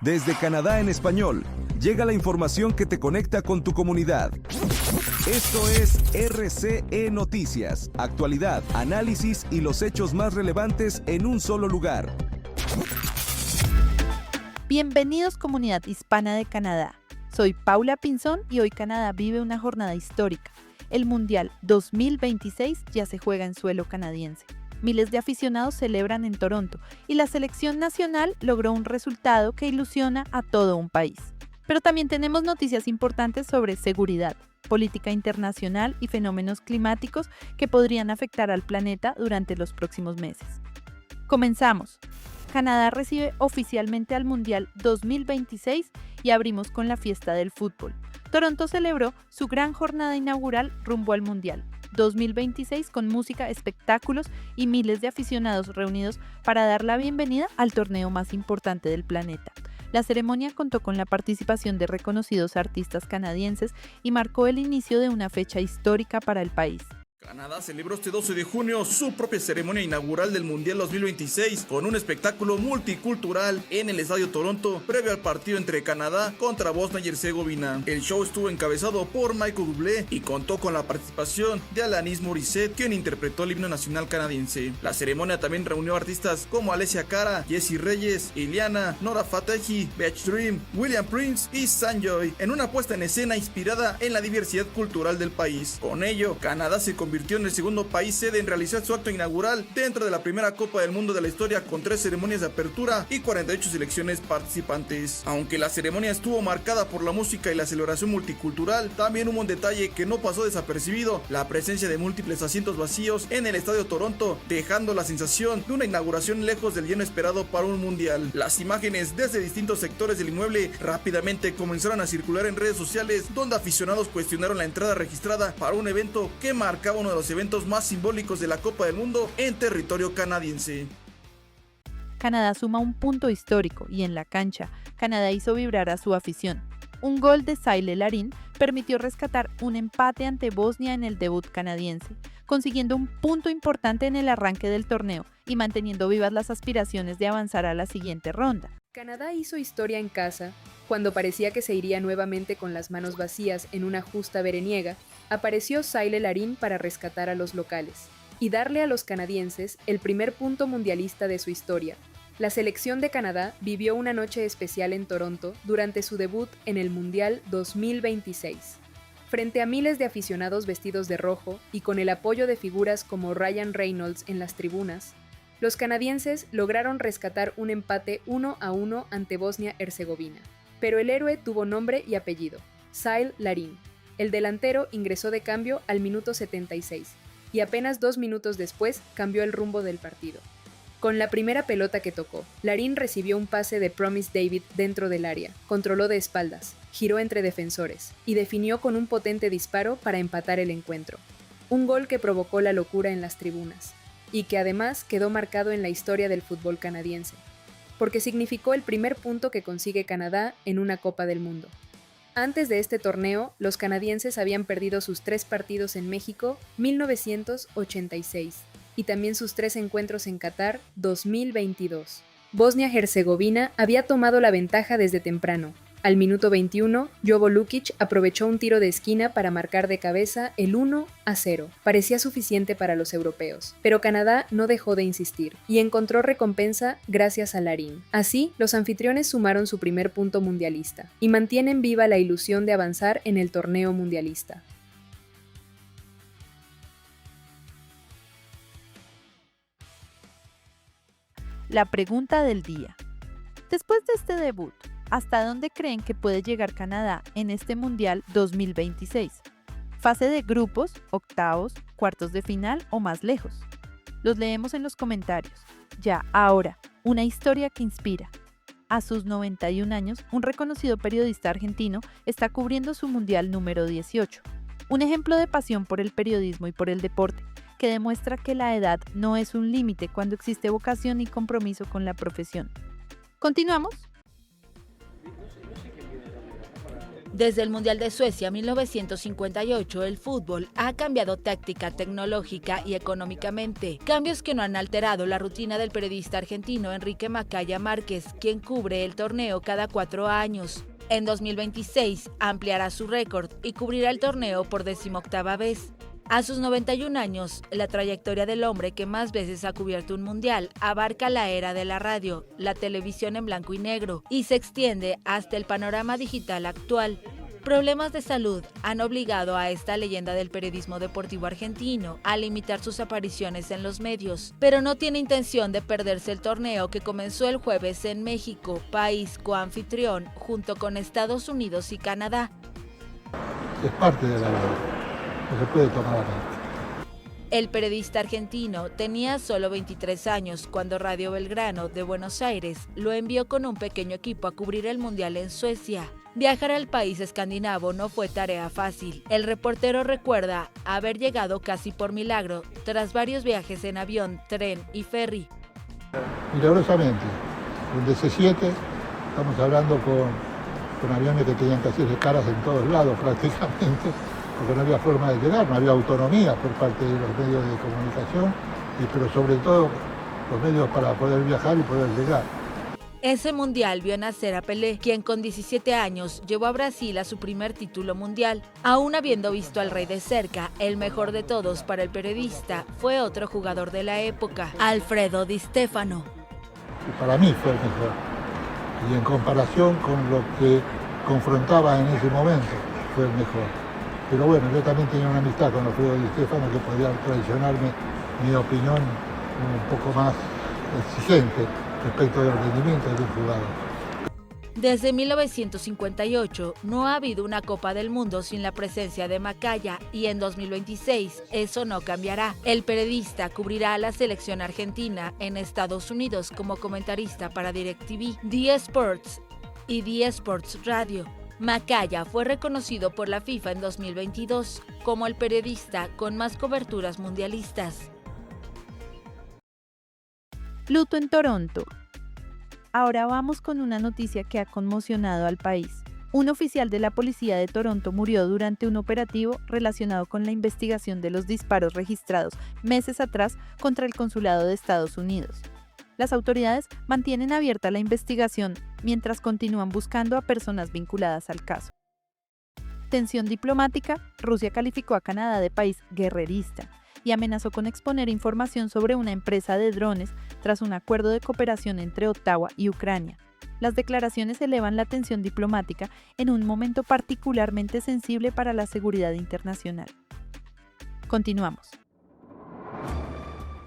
Desde Canadá en español, llega la información que te conecta con tu comunidad. Esto es RCE Noticias, actualidad, análisis y los hechos más relevantes en un solo lugar. Bienvenidos comunidad hispana de Canadá. Soy Paula Pinzón y hoy Canadá vive una jornada histórica. El Mundial 2026 ya se juega en suelo canadiense. Miles de aficionados celebran en Toronto y la selección nacional logró un resultado que ilusiona a todo un país. Pero también tenemos noticias importantes sobre seguridad, política internacional y fenómenos climáticos que podrían afectar al planeta durante los próximos meses. Comenzamos. Canadá recibe oficialmente al Mundial 2026 y abrimos con la fiesta del fútbol. Toronto celebró su gran jornada inaugural rumbo al Mundial 2026 con música, espectáculos y miles de aficionados reunidos para dar la bienvenida al torneo más importante del planeta. La ceremonia contó con la participación de reconocidos artistas canadienses y marcó el inicio de una fecha histórica para el país. Canadá celebró este 12 de junio su propia ceremonia inaugural del Mundial 2026 con un espectáculo multicultural en el Estadio Toronto previo al partido entre Canadá contra Bosnia y Herzegovina. El show estuvo encabezado por Michael Bublé y contó con la participación de Alanis Morissette, quien interpretó el himno nacional canadiense. La ceremonia también reunió artistas como Alessia Cara, Jessie Reyes, Iliana, Nora Fatehi, Beach Dream, William Prince y Sanjoy en una puesta en escena inspirada en la diversidad cultural del país. Con ello, Canadá se convirtió en el segundo país sede en realizar su acto inaugural dentro de la primera Copa del Mundo de la historia con 3 ceremonias de apertura y 48 selecciones participantes. Aunque la ceremonia estuvo marcada por la música y la celebración multicultural, también hubo un detalle que no pasó desapercibido: la presencia de múltiples asientos vacíos en el Estadio Toronto, dejando la sensación de una inauguración lejos del lleno esperado para un mundial. Las imágenes desde distintos sectores del inmueble rápidamente comenzaron a circular en redes sociales, donde aficionados cuestionaron la entrada registrada para un evento que marcaba uno de los eventos más simbólicos de la Copa del Mundo en territorio canadiense. Canadá suma un punto histórico y en la cancha, Canadá hizo vibrar a su afición. Un gol de Sayle Larin permitió rescatar un empate ante Bosnia en el debut canadiense, consiguiendo un punto importante en el arranque del torneo y manteniendo vivas las aspiraciones de avanzar a la siguiente ronda. Canadá hizo historia en casa. Cuando parecía que se iría nuevamente con las manos vacías en una justa vereniega, apareció Sayle Larin para rescatar a los locales y darle a los canadienses el primer punto mundialista de su historia. La selección de Canadá vivió una noche especial en Toronto durante su debut en el Mundial 2026. Frente a miles de aficionados vestidos de rojo y con el apoyo de figuras como Ryan Reynolds en las tribunas, los canadienses lograron rescatar un empate 1-1 ante Bosnia-Herzegovina. Pero el héroe tuvo nombre y apellido: Sayle Larin. El delantero ingresó de cambio al minuto 76 y apenas 2 minutos después cambió el rumbo del partido. Con la primera pelota que tocó, Larin recibió un pase de Promise David dentro del área, controló de espaldas, giró entre defensores y definió con un potente disparo para empatar el encuentro. Un gol que provocó la locura en las tribunas y que además quedó marcado en la historia del fútbol canadiense, porque significó el primer punto que consigue Canadá en una Copa del Mundo. Antes de este torneo, los canadienses habían perdido sus 3 partidos en México 1986 y también sus 3 encuentros en Qatar 2022. Bosnia-Herzegovina había tomado la ventaja desde temprano. Al minuto 21, Jovo Lukic aprovechó un tiro de esquina para marcar de cabeza el 1-0. Parecía suficiente para los europeos, pero Canadá no dejó de insistir y encontró recompensa gracias a Larin. Así, los anfitriones sumaron su primer punto mundialista y mantienen viva la ilusión de avanzar en el torneo mundialista. La pregunta del día. Después de este debut, ¿hasta dónde creen que puede llegar Canadá en este Mundial 2026? ¿Fase de grupos, octavos, cuartos de final o más lejos? Los leemos en los comentarios. Ya, ahora, una historia que inspira. A sus 91 años, un reconocido periodista argentino está cubriendo su Mundial número 18. Un ejemplo de pasión por el periodismo y por el deporte, que demuestra que la edad no es un límite cuando existe vocación y compromiso con la profesión. ¿Continuamos? Desde el Mundial de Suecia 1958, el fútbol ha cambiado táctica, tecnológica y económicamente. Cambios que no han alterado la rutina del periodista argentino Enrique Macaya Márquez, quien cubre el torneo cada 4 años. En 2026 ampliará su récord y cubrirá el torneo por 18ª vez. A sus 91 años, la trayectoria del hombre que más veces ha cubierto un mundial abarca la era de la radio, la televisión en blanco y negro y se extiende hasta el panorama digital actual. Problemas de salud han obligado a esta leyenda del periodismo deportivo argentino a limitar sus apariciones en los medios, pero no tiene intención de perderse el torneo que comenzó el jueves en México, país coanfitrión, junto con Estados Unidos y Canadá. Es parte de la vida. No se puede tomar a mente. El periodista argentino tenía solo 23 años cuando Radio Belgrano de Buenos Aires lo envió con un pequeño equipo a cubrir el Mundial en Suecia. Viajar al país escandinavo no fue tarea fácil. El reportero recuerda haber llegado casi por milagro, tras varios viajes en avión, tren y ferry. Milagrosamente, un DC-7, estamos hablando con aviones que tenían que hacer escalas en todos lados prácticamente, porque no había forma de llegar, no había autonomía por parte de los medios de comunicación, pero sobre todo los medios para poder viajar y poder llegar. Ese mundial vio nacer a Pelé, quien con 17 años llevó a Brasil a su primer título mundial. Aún habiendo visto al rey de cerca, el mejor de todos para el periodista fue otro jugador de la época, Alfredo Di Stéfano. Y para mí fue el mejor. Y en comparación con lo que confrontaba en ese momento, fue el mejor. Pero bueno, yo también tenía una amistad con Alfredo Di Stéfano que podía traicionarme mi opinión un poco más exigente respecto del rendimiento del jugador. Desde 1958 no ha habido una Copa del Mundo sin la presencia de Macaya y en 2026 eso no cambiará. El periodista cubrirá a la selección argentina en Estados Unidos como comentarista para DirecTV, The Sports y The Sports Radio. Macaya fue reconocido por la FIFA en 2022 como el periodista con más coberturas mundialistas. Luto en Toronto. Ahora vamos con una noticia que ha conmocionado al país. Un oficial de la policía de Toronto murió durante un operativo relacionado con la investigación de los disparos registrados meses atrás contra el consulado de Estados Unidos. Las autoridades mantienen abierta la investigación mientras continúan buscando a personas vinculadas al caso. Tensión diplomática. Rusia calificó a Canadá de país guerrerista y amenazó con exponer información sobre una empresa de drones tras un acuerdo de cooperación entre Ottawa y Ucrania. Las declaraciones elevan la tensión diplomática en un momento particularmente sensible para la seguridad internacional. Continuamos.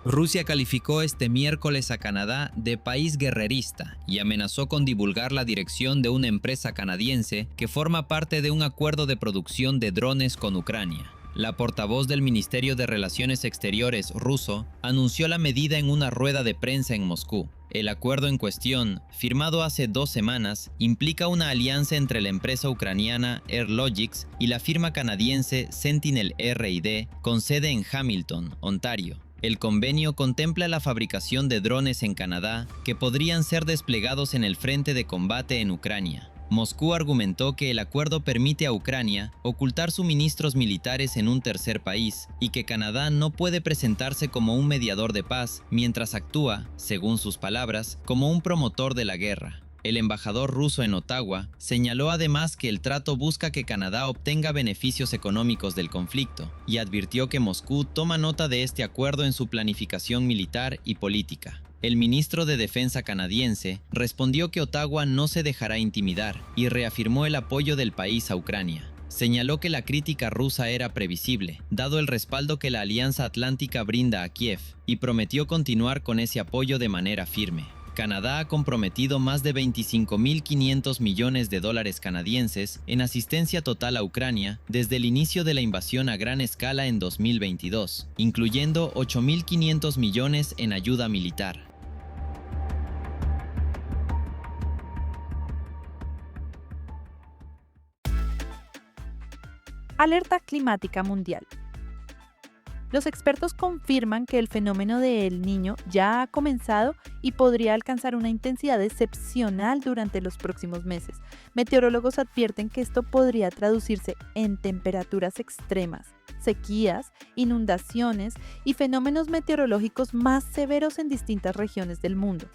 Rusia calificó este miércoles a Canadá de país guerrerista y amenazó con divulgar la dirección de una empresa canadiense que forma parte de un acuerdo de producción de drones con Ucrania. La portavoz del Ministerio de Relaciones Exteriores ruso anunció la medida en una rueda de prensa en Moscú. El acuerdo en cuestión, firmado hace 2 semanas, implica una alianza entre la empresa ucraniana Airlogics y la firma canadiense Sentinel R&D con sede en Hamilton, Ontario. El convenio contempla la fabricación de drones en Canadá que podrían ser desplegados en el frente de combate en Ucrania. Moscú argumentó que el acuerdo permite a Ucrania ocultar suministros militares en un tercer país y que Canadá no puede presentarse como un mediador de paz mientras actúa, según sus palabras, como un promotor de la guerra. El embajador ruso en Ottawa señaló además que el trato busca que Canadá obtenga beneficios económicos del conflicto y advirtió que Moscú toma nota de este acuerdo en su planificación militar y política. El ministro de Defensa canadiense respondió que Ottawa no se dejará intimidar y reafirmó el apoyo del país a Ucrania. Señaló que la crítica rusa era previsible, dado el respaldo que la Alianza Atlántica brinda a Kiev, y prometió continuar con ese apoyo de manera firme. Canadá ha comprometido más de 25.500 millones de dólares canadienses en asistencia total a Ucrania desde el inicio de la invasión a gran escala en 2022, incluyendo 8.500 millones en ayuda militar. Alerta climática mundial. Los expertos confirman que el fenómeno de El Niño ya ha comenzado y podría alcanzar una intensidad excepcional durante los próximos meses. Meteorólogos advierten que esto podría traducirse en temperaturas extremas, sequías, inundaciones y fenómenos meteorológicos más severos en distintas regiones del mundo.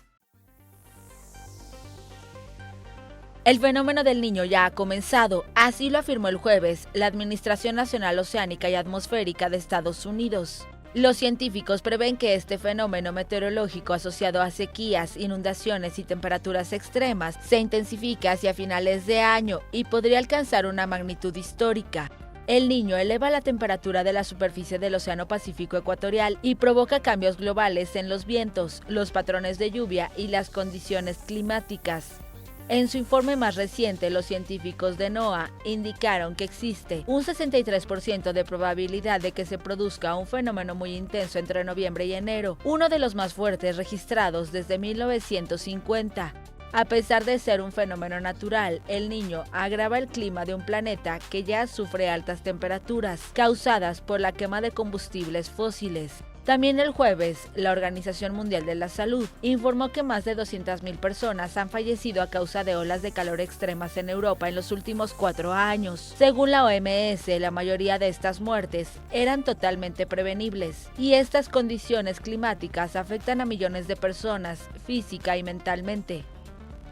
El fenómeno del Niño ya ha comenzado, así lo afirmó el jueves la Administración Nacional Oceánica y Atmosférica de Estados Unidos. Los científicos prevén que este fenómeno meteorológico asociado a sequías, inundaciones y temperaturas extremas se intensifica hacia finales de año y podría alcanzar una magnitud histórica. El Niño eleva la temperatura de la superficie del Océano Pacífico Ecuatorial y provoca cambios globales en los vientos, los patrones de lluvia y las condiciones climáticas. En su informe más reciente, los científicos de NOAA indicaron que existe un 63% de probabilidad de que se produzca un fenómeno muy intenso entre noviembre y enero, uno de los más fuertes registrados desde 1950. A pesar de ser un fenómeno natural, El Niño agrava el clima de un planeta que ya sufre altas temperaturas causadas por la quema de combustibles fósiles. También el jueves, la Organización Mundial de la Salud informó que más de 200.000 personas han fallecido a causa de olas de calor extremas en Europa en los últimos 4 años. Según la OMS, la mayoría de estas muertes eran totalmente prevenibles, y estas condiciones climáticas afectan a millones de personas, física y mentalmente.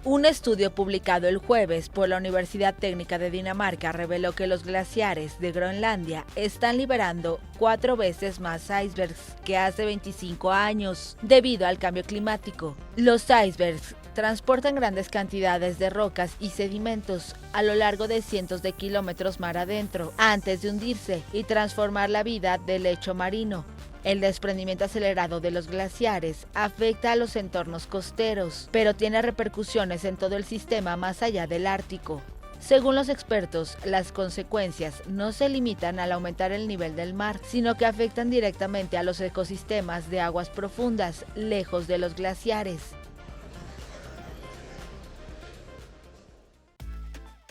Un estudio publicado el jueves por la Universidad Técnica de Dinamarca reveló que los glaciares de Groenlandia están liberando 4 veces más icebergs que hace 25 años debido al cambio climático. Los icebergs transportan grandes cantidades de rocas y sedimentos a lo largo de cientos de kilómetros mar adentro antes de hundirse y transformar la vida del lecho marino. El desprendimiento acelerado de los glaciares afecta a los entornos costeros, pero tiene repercusiones en todo el sistema más allá del Ártico. Según los expertos, las consecuencias no se limitan al aumentar el nivel del mar, sino que afectan directamente a los ecosistemas de aguas profundas, lejos de los glaciares.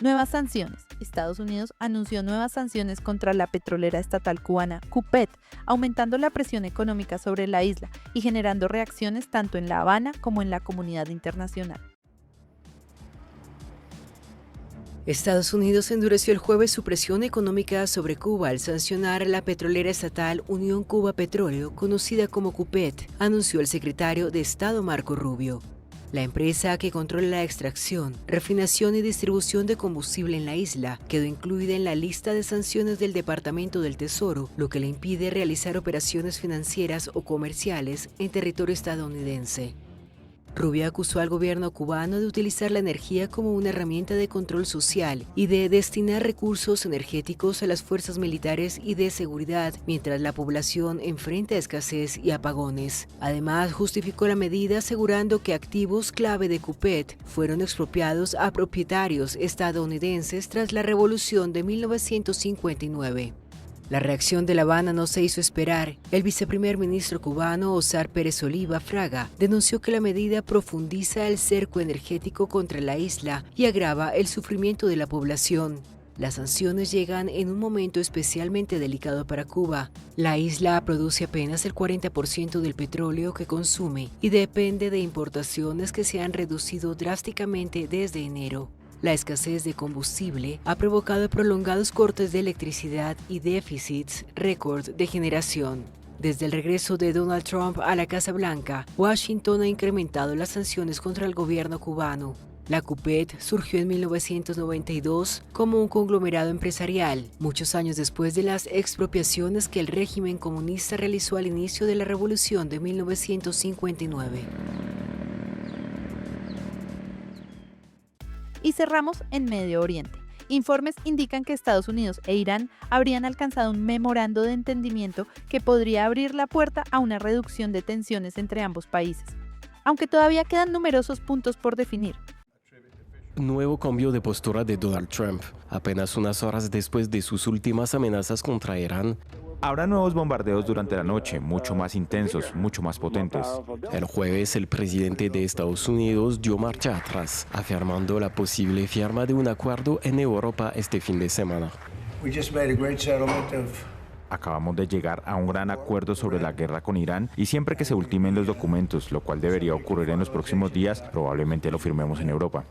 Nuevas sanciones. Estados Unidos anunció nuevas sanciones contra la petrolera estatal cubana CUPET, aumentando la presión económica sobre la isla y generando reacciones tanto en La Habana como en la comunidad internacional. Estados Unidos endureció el jueves su presión económica sobre Cuba al sancionar a la petrolera estatal Unión Cuba Petróleo, conocida como CUPET, anunció el secretario de Estado Marco Rubio. La empresa que controla la extracción, refinación y distribución de combustible en la isla quedó incluida en la lista de sanciones del Departamento del Tesoro, lo que le impide realizar operaciones financieras o comerciales en territorio estadounidense. Rubio acusó al gobierno cubano de utilizar la energía como una herramienta de control social y de destinar recursos energéticos a las fuerzas militares y de seguridad, mientras la población enfrenta escasez y apagones. Además, justificó la medida asegurando que activos clave de CUPET fueron expropiados a propietarios estadounidenses tras la Revolución de 1959. La reacción de La Habana no se hizo esperar. El viceprimer ministro cubano, Osar Pérez Oliva Fraga, denunció que la medida profundiza el cerco energético contra la isla y agrava el sufrimiento de la población. Las sanciones llegan en un momento especialmente delicado para Cuba. La isla produce apenas el 40% del petróleo que consume y depende de importaciones que se han reducido drásticamente desde enero. La escasez de combustible ha provocado prolongados cortes de electricidad y déficits récord de generación. Desde el regreso de Donald Trump a la Casa Blanca, Washington ha incrementado las sanciones contra el gobierno cubano. La CUPET surgió en 1992 como un conglomerado empresarial, muchos años después de las expropiaciones que el régimen comunista realizó al inicio de la Revolución de 1959. Y cerramos en Medio Oriente. Informes indican que Estados Unidos e Irán habrían alcanzado un memorando de entendimiento que podría abrir la puerta a una reducción de tensiones entre ambos países, aunque todavía quedan numerosos puntos por definir. Nuevo cambio de postura de Donald Trump, apenas unas horas después de sus últimas amenazas contra Irán. Habrá nuevos bombardeos durante la noche, mucho más intensos, mucho más potentes. El jueves, el presidente de Estados Unidos dio marcha atrás, afirmando la posible firma de un acuerdo en Europa este fin de semana. Acabamos de llegar a un gran acuerdo sobre la guerra con Irán y siempre que se ultimen los documentos, lo cual debería ocurrir en los próximos días, probablemente lo firmemos en Europa.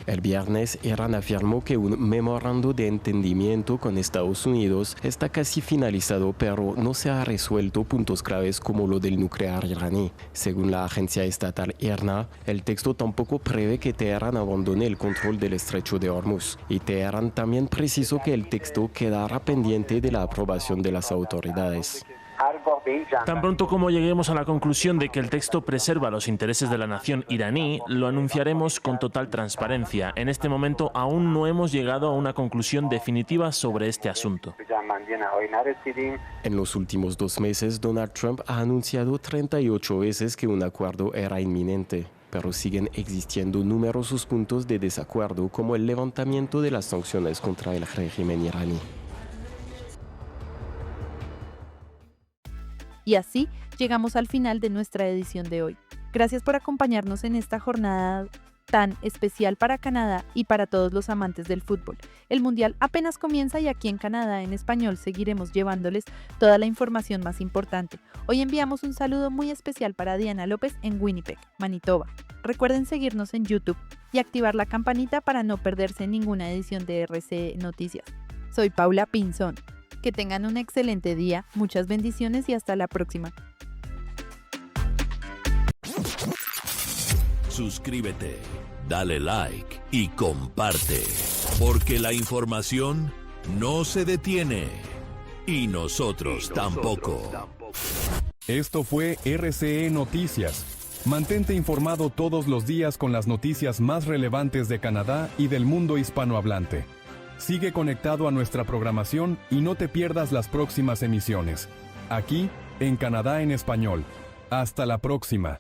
El viernes, Irán afirmó que un memorando de entendimiento con Estados Unidos está casi finalizado, pero no se ha resuelto puntos claves como lo del nuclear iraní. Según la agencia estatal IRNA, el texto tampoco prevé que Teherán abandone el control del estrecho de Hormuz. Y Teherán también precisó que el texto quedará pendiente de la aprobación de las autoridades. Tan pronto como lleguemos a la conclusión de que el texto preserva los intereses de la nación iraní, lo anunciaremos con total transparencia. En este momento aún no hemos llegado a una conclusión definitiva sobre este asunto. En los últimos 2 meses, Donald Trump ha anunciado 38 veces que un acuerdo era inminente, pero siguen existiendo numerosos puntos de desacuerdo, como el levantamiento de las sanciones contra el régimen iraní. Y así llegamos al final de nuestra edición de hoy. Gracias por acompañarnos en esta jornada tan especial para Canadá y para todos los amantes del fútbol. El Mundial apenas comienza y aquí en Canadá en Español seguiremos llevándoles toda la información más importante. Hoy enviamos un saludo muy especial para Diana López en Winnipeg, Manitoba. Recuerden seguirnos en YouTube y activar la campanita para no perderse ninguna edición de RCE Noticias. Soy Paula Pinzón. Que tengan un excelente día, muchas bendiciones y hasta la próxima. Suscríbete, dale like y comparte, porque la información no se detiene y nosotros tampoco. Esto fue RCE Noticias. Mantente informado todos los días con las noticias más relevantes de Canadá y del mundo hispanohablante. Sigue conectado a nuestra programación y no te pierdas las próximas emisiones. Aquí, en Canadá en Español. Hasta la próxima.